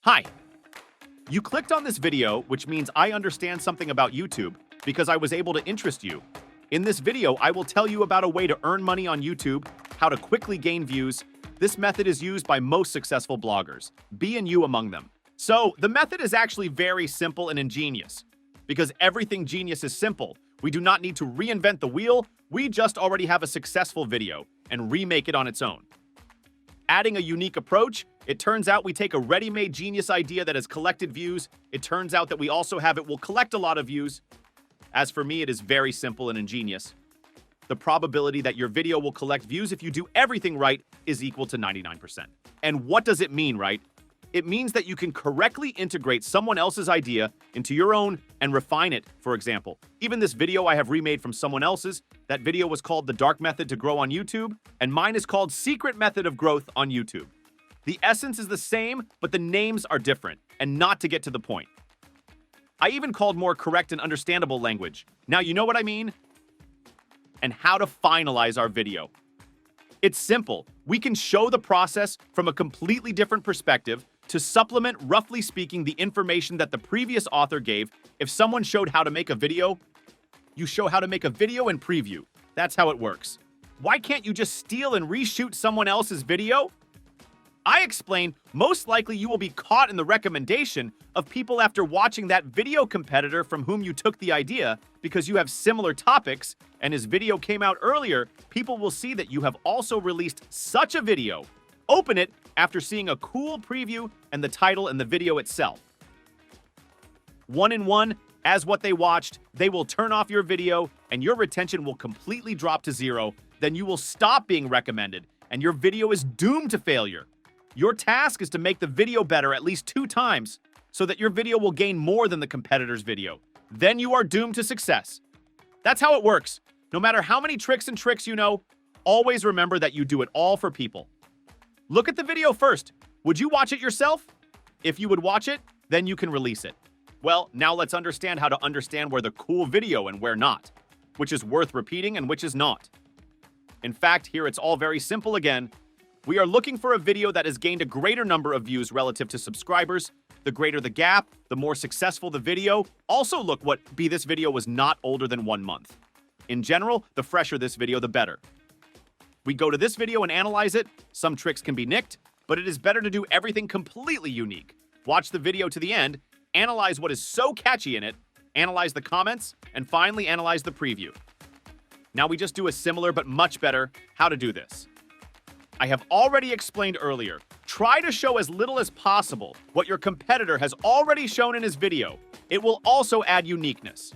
Hi. You clicked on this video, which means I understand something about YouTube because I was able to interest you. In this video, I will tell you about a way to earn money on YouTube, how to quickly gain views. This method is used by most successful bloggers, B and you among them. So, the method is actually very simple and ingenious. Because everything genius is simple, we do not need to reinvent the wheel, we just already have a successful video and remake it on its own. Adding a unique approach, it turns out we take a ready-made genius idea that has collected views. It turns out that we also have it will collect a lot of views. As for me, it is very simple and ingenious. The probability that your video will collect views if you do everything right is equal to 99%. And what does it mean, right? It means that you can correctly integrate someone else's idea into your own and refine it, for example. Even this video I have remade from someone else's. That video was called The Dark Method to Grow on YouTube, and mine is called Secret Method of Growth on YouTube. The essence is the same, but the names are different, and not to get to the point. I even called more correct and understandable language. Now you know what I mean? And how to finalize our video. It's simple. We can show the process from a completely different perspective to supplement, roughly speaking, the information that the previous author gave. If someone showed how to make a video, you show how to make a video and preview. That's how it works. Why can't you just steal and reshoot someone else's video? I explain, most likely you will be caught in the recommendation of people after watching that video competitor from whom you took the idea because you have similar topics and his video came out earlier. People will see that you have also released such a video. Open it after seeing a cool preview and the title and the video itself. One, as what they watched, they will turn off your video and your retention will completely drop to zero. Then you will stop being recommended and your video is doomed to failure. Your task is to make the video better at least 2 times so that your video will gain more than the competitor's video. Then you are doomed to success. That's how it works. No matter how many tricks you know, always remember that you do it all for people. Look at the video first. Would you watch it yourself? If you would watch it, then you can release it. Well, now let's understand how to understand where the cool video and where not, which is worth repeating and which is not. In fact, here it's all very simple again. We are looking for a video that has gained a greater number of views relative to subscribers. The greater the gap, the more successful the video. Also look this video was not older than 1 month. In general, the fresher this video, the better. We go to this video and analyze it. Some tricks can be nicked, but it is better to do everything completely unique. Watch the video to the end, analyze what is so catchy in it, analyze the comments, and finally analyze the preview. Now we just do a similar but much better how to do this. I have already explained earlier. Try to show as little as possible what your competitor has already shown in his video. It will also add uniqueness.